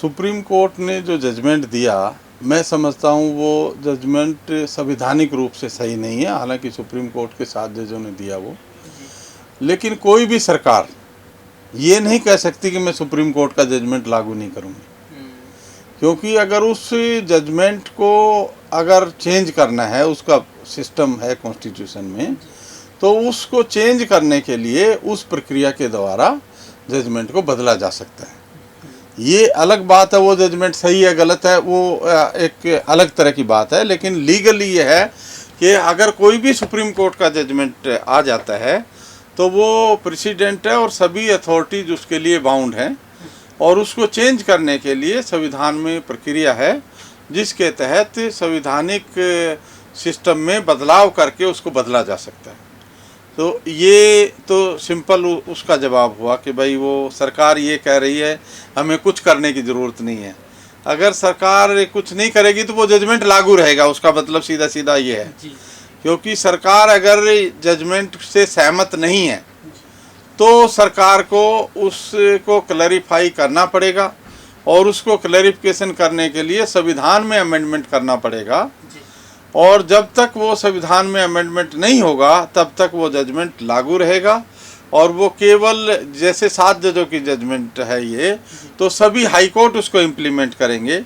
Supreme court ने जो judgement दिया, मैं समझता हूँ वो जजमेंट संवैधानिक रूप से सही नहीं है। हालांकि सुप्रीम कोर्ट के 7 जजों ने दिया वो, लेकिन कोई भी सरकार ये नहीं कह सकती कि मैं सुप्रीम कोर्ट का जजमेंट लागू नहीं करूँगी, क्योंकि अगर उस जजमेंट को अगर चेंज करना है, उसका सिस्टम है कॉन्स्टिट्यूशन में, तो उसको चेंज करने के लिए उस प्रक्रिया के द्वारा जजमेंट को बदला जा सकता है। ये अलग बात है, वो जजमेंट सही है गलत है वो एक अलग तरह की बात है, लेकिन लीगली ये है कि अगर कोई भी सुप्रीम कोर्ट का जजमेंट आ जाता है तो वो प्रेसिडेंट है और सभी अथॉरिटीज उसके लिए बाउंड हैं, और उसको चेंज करने के लिए संविधान में प्रक्रिया है जिसके तहत संवैधानिक सिस्टम में बदलाव करके उसको बदला जा सकता है। तो ये तो सिंपल उसका जवाब हुआ कि भाई वो सरकार ये कह रही है हमें कुछ करने की ज़रूरत नहीं है। अगर सरकार कुछ नहीं करेगी तो वो जजमेंट लागू रहेगा, उसका मतलब सीधा सीधा ये है। क्योंकि सरकार अगर जजमेंट से सहमत नहीं है तो सरकार को उसको क्लैरिफाई करना पड़ेगा, और उसको क्लैरिफिकेशन करने के लिए संविधान में अमेंडमेंट करना पड़ेगा, और जब तक वो संविधान में अमेंडमेंट नहीं होगा तब तक वो जजमेंट लागू रहेगा। और वो केवल जैसे 7 जजों की जजमेंट है ये, तो सभी हाई कोर्ट उसको इम्प्लीमेंट करेंगे,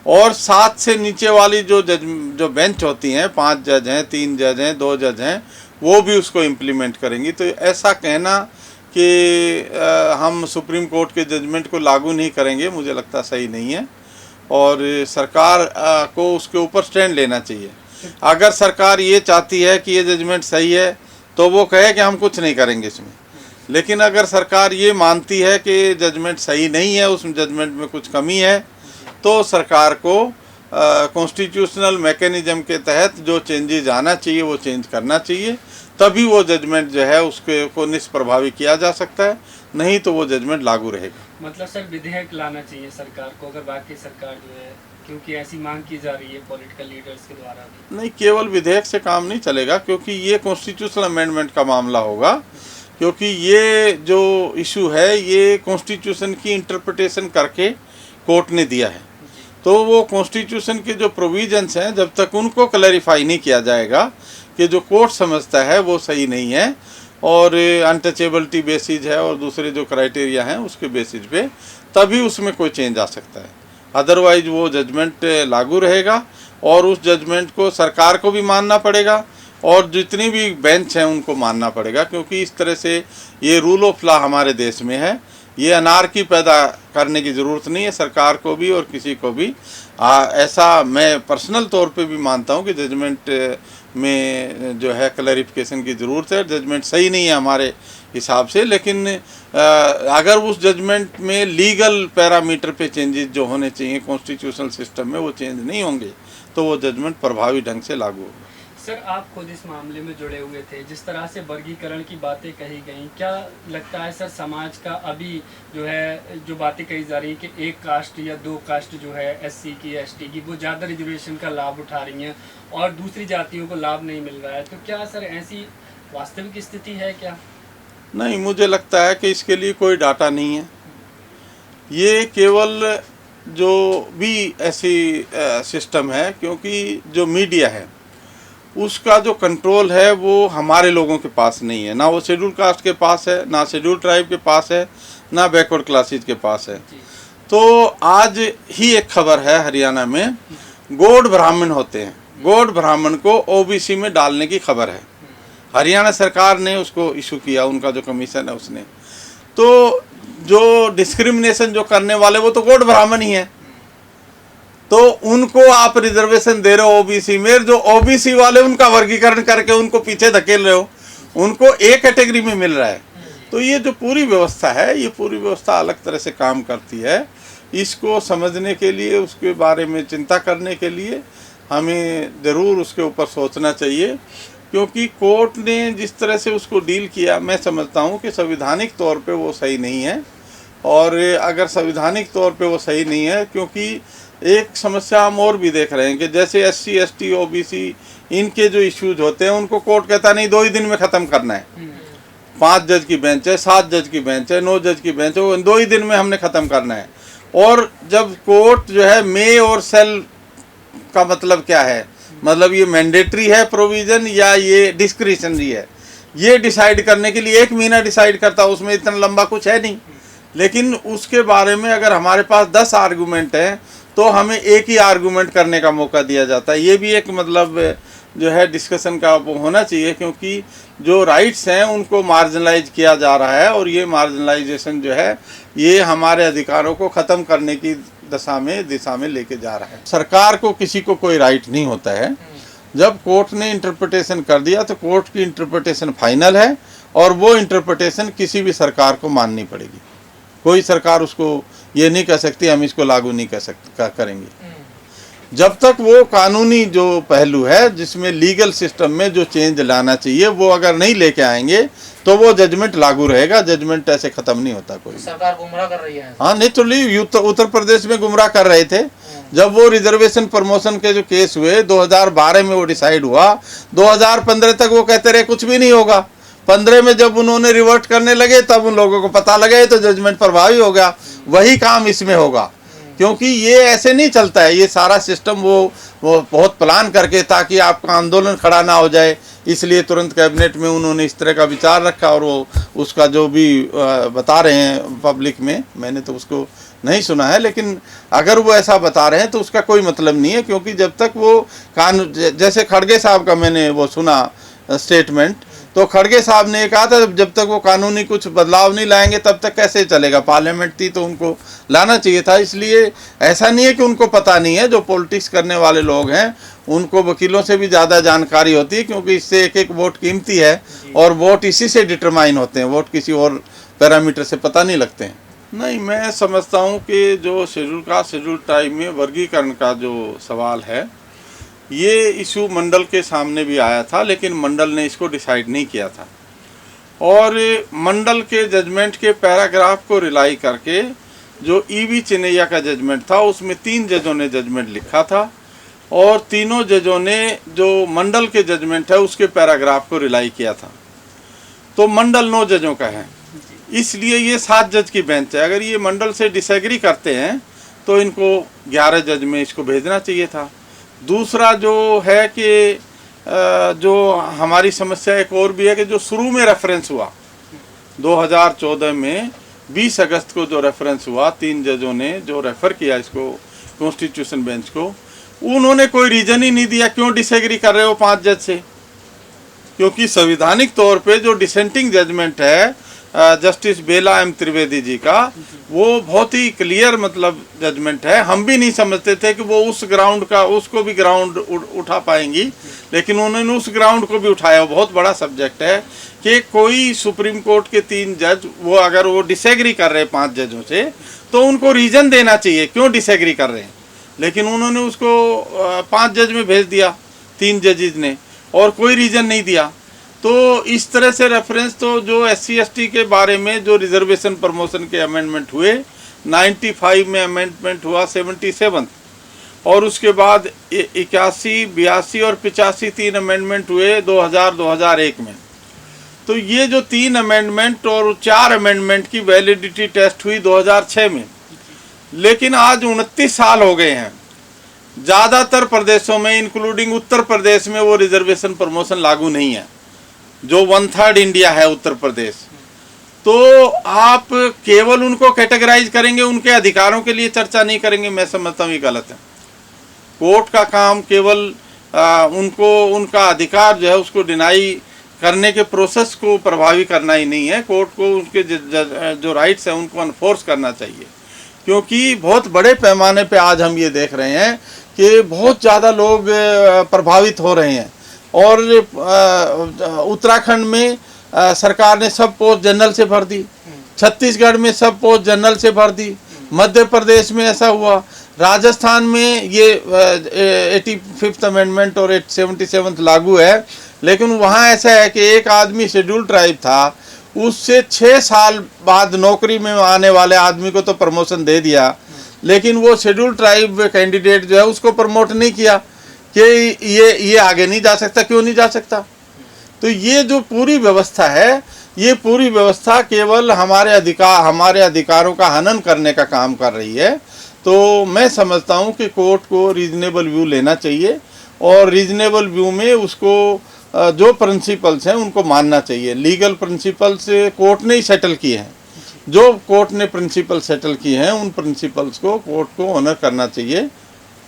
और 7 से नीचे वाली जो बेंच होती हैं, 5 जज हैं, 3 जज हैं, 2 जज हैं, वो भी उसको इम्प्लीमेंट करेंगी। तो ऐसा कहना कि हम सुप्रीम कोर्ट के जजमेंट को लागू नहीं करेंगे, मुझे लगता सही नहीं है, और सरकार को उसके ऊपर स्टैंड लेना चाहिए। अगर सरकार ये चाहती है कि ये जजमेंट सही है तो वो कहे कि हम कुछ नहीं करेंगे इसमें, लेकिन अगर सरकार ये मानती है कि जजमेंट सही नहीं है, उस जजमेंट में कुछ कमी है, तो सरकार को कॉन्स्टिट्यूशनल मैकेनिज्म के तहत जो चेंजेज आना चाहिए वो चेंज करना चाहिए, तभी वो जजमेंट जो है उसके को निष्प्रभावी किया जा सकता है, नहीं तो वो जजमेंट लागू रहेगा। मतलब सर विधेयक लाना चाहिए सरकार को, अगर बाकी सरकार जो है, क्योंकि ऐसी मांग की जा रही है पॉलिटिकल लीडर्स के द्वारा भी। नहीं, केवल विधेयक से काम नहीं चलेगा, क्योंकि ये कॉन्स्टिट्यूशनल अमेंडमेंट का मामला होगा, क्योंकि ये जो इशू है ये कॉन्स्टिट्यूशन की इंटरप्रिटेशन करके कोर्ट ने दिया है। तो वो कॉन्स्टिट्यूशन के जो प्रोविजंस हैं, जब तक उनको क्लैरिफाई नहीं किया जाएगा कि जो कोर्ट समझता है वो सही नहीं है, और अनटचेबिलिटी बेसिस है और दूसरे जो क्राइटेरिया हैं उसके बेसिस पे, तभी उसमें कोई चेंज आ सकता है। अदरवाइज वो जजमेंट लागू रहेगा, और उस जजमेंट को सरकार को भी मानना पड़ेगा और जितनी भी बेंच हैं उनको मानना पड़ेगा, क्योंकि इस तरह से ये रूल ऑफ लॉ हमारे देश में है। ये अनार्की पैदा करने की ज़रूरत नहीं है सरकार को भी और किसी को भी। ऐसा मैं पर्सनल तौर पे भी मानता हूँ कि जजमेंट में जो है क्लैरिफिकेशन की ज़रूरत है। जजमेंट सही नहीं है हमारे हिसाब से, लेकिन अगर उस जजमेंट में लीगल पैरामीटर पे चेंजेस जो होने चाहिए कॉन्स्टिट्यूशनल सिस्टम में वो चेंज नहीं होंगे तो वो जजमेंट प्रभावी ढंग से लागू होगा। सर आप खुद इस मामले में जुड़े हुए थे, जिस तरह से वर्गीकरण की बातें कही गई, क्या लगता है सर समाज का अभी जो है जो बातें कही जा रही हैं कि एक कास्ट या 2 कास्ट जो है SC की ST की वो ज़्यादा रिजर्वेशन का लाभ उठा रही हैं और दूसरी जातियों को लाभ नहीं मिल रहा है, तो क्या सर ऐसी वास्तविक स्थिति है क्या? नहीं, मुझे लगता है कि इसके लिए कोई डाटा नहीं है। ये केवल जो भी ऐसी सिस्टम है, क्योंकि जो मीडिया है उसका जो कंट्रोल है वो हमारे लोगों के पास नहीं है, ना वो शेड्यूल कास्ट के पास है, ना शेड्यूल ट्राइब के पास है, ना बैकवर्ड क्लासेज के पास है। तो आज ही एक खबर है हरियाणा में, गौड़ ब्राह्मण होते हैं, गौड़ ब्राह्मण को OBC में डालने की खबर है। हरियाणा सरकार ने उसको इशू किया, उनका जो कमीशन है उसने। तो जो डिस्क्रिमिनेशन जो करने वाले वो तो गौड़ ब्राह्मण ही है, तो उनको आप रिजर्वेशन दे रहे हो OBC में, जो OBC वाले उनका वर्गीकरण करके उनको पीछे धकेल रहे हो, उनको A कैटेगरी में मिल रहा है। तो ये जो पूरी व्यवस्था है, ये पूरी व्यवस्था अलग तरह से काम करती है। इसको समझने के लिए, उसके बारे में चिंता करने के लिए हमें ज़रूर उसके ऊपर सोचना चाहिए, क्योंकि कोर्ट ने जिस तरह से उसको डील किया, मैं समझता हूँ कि संवैधानिक तौर पे वो सही नहीं है। और अगर संवैधानिक तौर पे वो सही नहीं है, क्योंकि एक समस्या हम और भी देख रहे हैं कि जैसे SC ST OBC इनके जो इश्यूज होते हैं उनको कोर्ट कहता नहीं 2 ही दिन में ख़त्म करना है। 5 जज की बेंच है, 7 जज की बेंच है, 9 जज की बेंच है, वो 2 ही दिन में हमने ख़त्म करना है। और जब कोर्ट जो है मे और सेल का मतलब क्या है, मतलब ये मैंडेटरी है प्रोविज़न या ये डिस्क्रिशनरी है, ये डिसाइड करने के लिए 1 महीना डिसाइड करता, उसमें इतना लंबा कुछ है नहीं। लेकिन उसके बारे में अगर हमारे पास 10 आर्गूमेंट हैं तो हमें एक ही आर्गूमेंट करने का मौका दिया जाता है। ये भी एक मतलब जो है डिस्कशन का वो होना चाहिए, क्योंकि जो राइट्स हैं उनको मार्जिनलाइज किया जा रहा है और ये मार्जिनलाइजेशन जो है ये हमारे अधिकारों को ख़त्म करने की दिशा में लेके जा रहा है। सरकार को किसी को कोई राइट नहीं होता है। जब कोर्ट ने इंटरप्रिटेशन कर दिया तो कोर्ट की इंटरप्रिटेशन फाइनल है और वो इंटरप्रिटेशन किसी भी सरकार को माननी पड़ेगी। कोई सरकार उसको ये नहीं कह सकती हम इसको लागू नहीं करेंगे। जब तक वो कानूनी जो पहलू है जिसमें लीगल सिस्टम में जो चेंज लाना चाहिए वो अगर नहीं लेके आएंगे तो वो जजमेंट लागू रहेगा। जजमेंट ऐसे ख़त्म नहीं होता। कोई सरकार गुमराह कर रही है। हाँ, नेचुरली उत्तर प्रदेश में गुमराह कर रहे थे। जब वो रिजर्वेशन प्रमोशन के जो केस हुए 2012 में वो डिसाइड हुआ, 2015 तक वो कहते रहे कुछ भी नहीं होगा। 15 में जब उन्होंने रिवर्ट करने लगे तब उन लोगों को पता लगे तो जजमेंट प्रभावी हो गया। वही काम इसमें होगा, क्योंकि ये ऐसे नहीं चलता है। ये सारा सिस्टम वो बहुत प्लान करके ताकि आपका आंदोलन खड़ा ना हो जाए, इसलिए तुरंत कैबिनेट में उन्होंने इस तरह का विचार रखा और वो उसका जो भी बता रहे हैं पब्लिक में, मैंने तो उसको नहीं सुना है, लेकिन अगर वो ऐसा बता रहे हैं तो उसका कोई मतलब नहीं है। क्योंकि जब तक वो कानून, जैसे खड़गे साहब का मैंने वो सुना स्टेटमेंट, तो खड़गे साहब ने कहा था जब तक वो कानूनी कुछ बदलाव नहीं लाएंगे तब तक कैसे चलेगा। पार्लियामेंट थी तो उनको लाना चाहिए था। इसलिए ऐसा नहीं है कि उनको पता नहीं है। जो पॉलिटिक्स करने वाले लोग हैं उनको वकीलों से भी ज़्यादा जानकारी होती है, क्योंकि इससे एक एक वोट कीमती है और वोट इसी से डिटरमाइन होते हैं। वोट किसी और पैरामीटर से पता नहीं लगते हैं। नहीं, मैं समझता हूँ कि जो शेड्यूल ट्राइब में वर्गीकरण का जो सवाल है ये इशू मंडल के सामने भी आया था, लेकिन मंडल ने इसको डिसाइड नहीं किया था। और मंडल के जजमेंट के पैराग्राफ को रिलाई करके जो ईवी चिनैया का जजमेंट था उसमें 3 जजों ने जजमेंट लिखा था और तीनों जजों ने जो मंडल के जजमेंट है उसके पैराग्राफ को रिलाई किया था। तो मंडल 9 जजों का है, इसलिए ये 7 जज की बेंच है। अगर ये मंडल से डिसएग्री करते हैं तो इनको 11 जज में इसको भेजना चाहिए था। दूसरा जो है कि जो हमारी समस्या एक और भी है कि जो शुरू में रेफरेंस हुआ 2014 में 20 अगस्त को जो रेफरेंस हुआ, 3 जजों ने जो रेफ़र किया इसको कॉन्स्टिट्यूशन बेंच को, उन्होंने कोई रीज़न ही नहीं दिया क्यों डिसएग्री कर रहे हो 5 जज से। क्योंकि संविधानिक तौर पे जो डिसेंटिंग जजमेंट है जस्टिस बेला एम त्रिवेदी जी का, वो बहुत ही क्लियर मतलब जजमेंट है। हम भी नहीं समझते थे कि वो उस ग्राउंड का उसको भी ग्राउंड उठा पाएंगी, लेकिन उन्होंने उस ग्राउंड को भी उठाया। बहुत बड़ा सब्जेक्ट है कि कोई सुप्रीम कोर्ट के 3 जज वो अगर वो डिसएग्री कर रहे हैं 5 जजों से तो उनको रीज़न देना चाहिए क्यों डिसएग्री कर रहे हैं। लेकिन उन्होंने उसको 5 जज में भेज दिया 3 जजेज ने और कोई रीज़न नहीं दिया। तो इस तरह से रेफरेंस तो जो SC/ST के बारे में जो रिजर्वेशन प्रमोशन के अमेंडमेंट हुए 95 में अमेंडमेंट हुआ 77 और उसके बाद 81, 82 और 85 3 अमेंडमेंट हुए 2000-2001 में। तो ये जो 3 अमेंडमेंट और 4 अमेंडमेंट की वैलिडिटी टेस्ट हुई 2006 में, लेकिन आज 29 साल हो गए हैं। ज़्यादातर प्रदेशों में इंक्लूडिंग उत्तर प्रदेश में वो रिजर्वेशन प्रमोशन लागू नहीं है, जो 1/3 इंडिया है उत्तर प्रदेश। तो आप केवल उनको कैटेगराइज करेंगे, उनके अधिकारों के लिए चर्चा नहीं करेंगे, मैं समझता हूँ ये गलत है। कोर्ट का काम केवल उनको उनका अधिकार जो है उसको डिनाई करने के प्रोसेस को प्रभावी करना ही नहीं है। कोर्ट को उनके जो राइट्स हैं उनको अनफोर्स करना चाहिए। क्योंकि बहुत बड़े पैमाने पे आज हम ये देख रहे हैं कि बहुत ज़्यादा लोग प्रभावित हो रहे हैं। और उत्तराखंड में सरकार ने सब पोस्ट जनरल से भर दी, छत्तीसगढ़ में सब पोस्ट जनरल से भर दी, मध्य प्रदेश में ऐसा हुआ, राजस्थान में ये 85th अमेंडमेंट और 77th लागू है। लेकिन वहाँ ऐसा है कि एक आदमी शेड्यूल ट्राइब था, उससे 6 साल बाद नौकरी में आने वाले आदमी को तो प्रमोशन दे दिया, लेकिन वो शेड्यूल ट्राइब कैंडिडेट जो है उसको प्रमोट नहीं किया कि ये आगे नहीं जा सकता। क्यों नहीं जा सकता? तो ये जो पूरी व्यवस्था है ये पूरी व्यवस्था केवल हमारे अधिकारों का हनन करने का काम कर रही है। तो मैं समझता हूँ कि कोर्ट को रीजनेबल व्यू लेना चाहिए और रीजनेबल व्यू में उसको जो प्रिंसिपल्स हैं उनको मानना चाहिए। लीगल प्रिंसिपल्स कोर्ट ने ही सेटल किए हैं, जो कोर्ट ने प्रिंसिपल सेटल किए हैं उन प्रिंसिपल्स को कोर्ट को ऑनर करना चाहिए।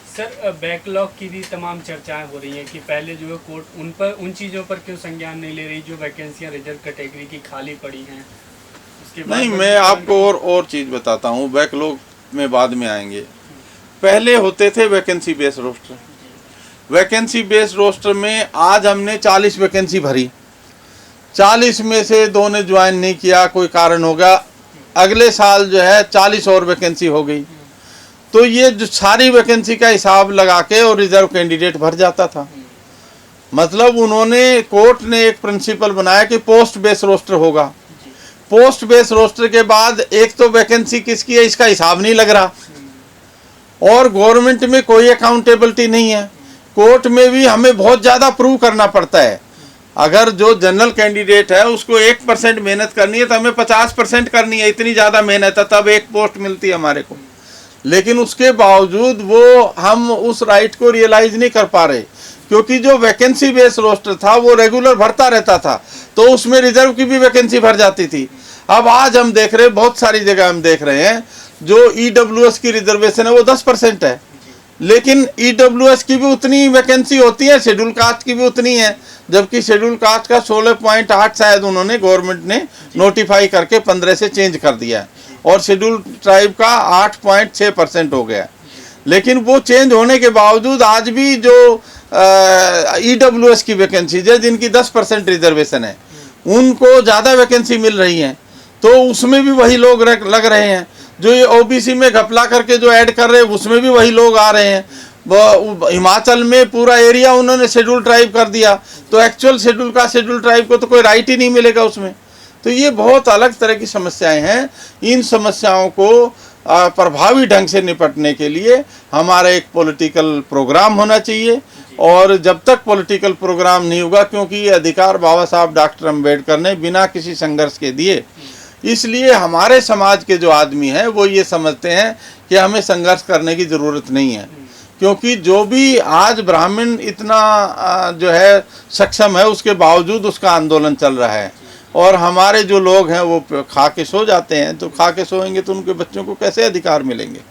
सर बैकलॉग की भी तमाम चर्चाएं हो रही हैं कि पहले जो है कोर्ट उन चीज़ों पर क्यों संज्ञान नहीं ले रही जो वैकेंसियां रिजर्व कैटेगरी की खाली पड़ी हैं। उसके बाद नहीं, मैं आपको और चीज़ बताता हूँ, बैकलॉग में बाद में आएंगे। पहले होते थे vacancy based roster. Vacancy based roster में आज हमने 40 वैकेंसी भरी, 40 में से 2 ने ज्वाइन नहीं किया, कोई कारण होगा, अगले साल जो है 40 और वैकेंसी हो गई। तो ये जो सारी वैकेंसी का हिसाब लगा के और रिजर्व कैंडिडेट भर जाता था। मतलब कोर्ट ने एक प्रिंसिपल बनाया कि पोस्ट बेस्ड रोस्टर होगा। पोस्ट बेस्ड रोस्टर के बाद एक तो वैकेंसी किसकी है इसका हिसाब नहीं लग रहा, और गवर्नमेंट में कोई अकाउंटेबिलिटी नहीं है। कोर्ट में भी हमें बहुत ज़्यादा प्रूव करना पड़ता है। अगर जो जनरल कैंडिडेट है उसको 1% मेहनत करनी है तो हमें 50% करनी है, इतनी ज़्यादा मेहनत है, तब एक पोस्ट मिलती है हमारे को। लेकिन उसके बावजूद हम उस राइट को रियलाइज नहीं कर पा रहे, क्योंकि जो वैकेंसी बेस्ड रोस्टर था वो रेगुलर भरता रहता था, तो उसमें रिजर्व की भी वैकेंसी भर जाती थी। अब आज हम देख रहे हैं, बहुत सारी जगह हम देख रहे हैं, जो EWS की रिजर्वेशन है वो 10% है, लेकिन EWS की भी उतनी वैकेंसी होती है, शेड्यूल कास्ट की भी उतनी है, जबकि शेड्यूल कास्ट का 16.8 शायद उन्होंने गवर्नमेंट ने नोटिफाई करके 15 से चेंज कर दिया है, और शेड्यूल ट्राइब का 8.6% हो गया। लेकिन वो चेंज होने के बावजूद आज भी जो EWS की वैकेंसीज है जिनकी 10% रिजर्वेशन है उनको ज़्यादा वैकेंसी मिल रही है, तो उसमें भी वही लोग लग रहे हैं। जो ये OBC में घपला करके जो ऐड कर रहे हैं उसमें भी वही लोग आ रहे हैं। हिमाचल में पूरा एरिया उन्होंने शेड्यूल ट्राइब कर दिया, तो एक्चुअल शेड्यूल ट्राइब को तो कोई राइट ही नहीं मिलेगा उसमें। तो ये बहुत अलग तरह की समस्याएं हैं। इन समस्याओं को प्रभावी ढंग से निपटने के लिए हमारा एक पॉलिटिकल प्रोग्राम होना चाहिए, और जब तक पॉलिटिकल प्रोग्राम नहीं होगा, क्योंकि ये अधिकार बाबा साहब डॉक्टर अम्बेडकर ने बिना किसी संघर्ष के दिए, इसलिए हमारे समाज के जो आदमी हैं वो ये समझते हैं कि हमें संघर्ष करने की ज़रूरत नहीं है, क्योंकि जो भी आज ब्राह्मण इतना जो है सक्षम है उसके बावजूद उसका आंदोलन चल रहा है, और हमारे जो लोग हैं वो खा के सो जाते हैं। तो खा के सोएंगे तो उनके बच्चों को कैसे अधिकार मिलेंगे।